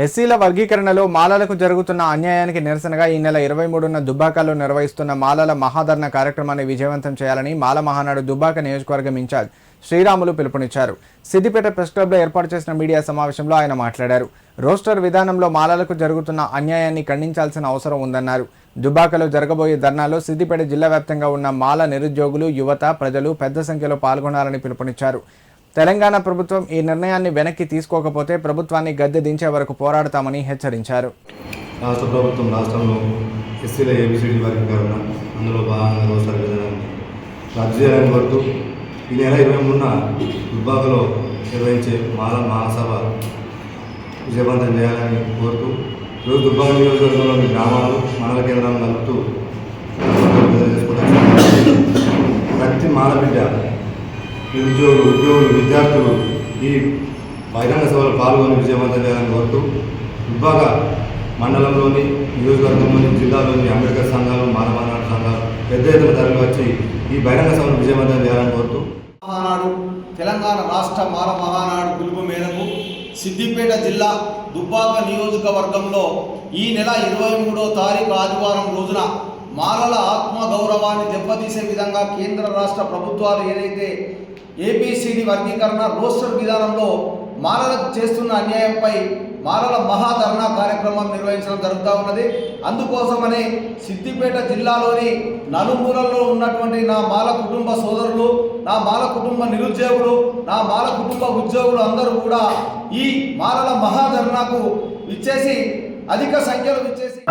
ఎస్సీల వర్గీకరణలో మాలలకు జరుగుతున్న అన్యాయానికి నిరసనగా ఈ నెల 23న దుబ్బాకలో నిర్వహిస్తున్న మాలల మహాధరణ కార్యక్రమాన్ని విజయవంతం చేయాలని మాల మహానాడు దుబ్బాక నియోజకవర్గం ఇన్ఛార్జ్ శ్రీరాములు పిలుపునిచ్చారు. సిద్దిపేట ప్రెస్ క్లబ్లో ఏర్పాటు చేసిన మీడియా సమావేశంలో ఆయన మాట్లాడారు. రోస్టర్ విధానంలో మాలలకు జరుగుతున్న అన్యాయాన్ని ఖండించాల్సిన అవసరం ఉందన్నారు. దుబ్బాకలో జరగబోయే ధర్నాలో సిద్దిపేట జిల్లా వ్యాప్తంగా ఉన్న మాల నిరుద్యోగులు, యువత, ప్రజలు పెద్ద సంఖ్యలో పాల్గొనాలని పిలుపునిచ్చారు. తెలంగాణ ప్రభుత్వం ఈ నిర్ణయాన్ని వెనక్కి తీసుకోకపోతే ప్రభుత్వాన్ని గద్దె దించే వరకు పోరాడతామని హెచ్చరించారు. రాష్ట్ర ప్రభుత్వం రాష్ట్రంలో ఎస్సీల ఏబిసిడి వర్గీకరణ అందులో భాగంగా రోస్టర్ విధానాన్ని రద్దు చేయాలని కోరుతూ ఈ నెల 23న దుబ్బాకలో నిర్వహించే మాల మహాసభ విజయవంతం చేయాలని కోరుతూ ఈరోజు దుబ్బాక నియోజకవర్గంలోని గ్రామాలు మండల కేంద్రాలను కలుపుతూ ప్రతి మాలబిడ్డ నిరుద్యోగులు, ఉద్యోగులు, విద్యార్థులు ఈ బహిరంగ సభలో పాల్గొని విజయవంతం చేయాలని కోరుతూ దుబ్బాక మండలంలోని, నియోజకవర్గంలోని, జిల్లాలోని అంబేద్కర్ సంఘాలు, మానవానాడు సంఘాలు పెద్ద ఎత్తున తరలి వచ్చి ఈ బహిరంగ సభను విజయవంతం చేయాలని కోరుతూ మహానాడు తెలంగాణ రాష్ట్ర మాల మహానాడు పిలుపు మేరకు సిద్దిపేట జిల్లా దుబ్బాక నియోజకవర్గంలో ఈ నెల 23వ తారీఖు ఆదివారం రోజున మాలల ఆత్మగౌరవాన్ని దెబ్బతీసే విధంగా కేంద్ర రాష్ట్ర ప్రభుత్వాలు ఏదైతే ఏబిసిడి వర్గీకరణ రోస్టర్ విధానంలో మాలలకు చేస్తున్న అన్యాయంపై మాలల మహాధర్నా కార్యక్రమం నిర్వహించడం జరుగుతూ ఉన్నది. అందుకోసమనే సిద్దిపేట జిల్లాలోని నలుమూలల్లో ఉన్నటువంటి నా మాల కుటుంబ సోదరులు, నా మాల కుటుంబ నిరుద్యోగులు, నా మాల కుటుంబ ఉద్యోగులు అందరూ కూడా ఈ మాలల మహాధర్నాకు విచ్చేసి అధిక సంఖ్యలో విచ్చేసి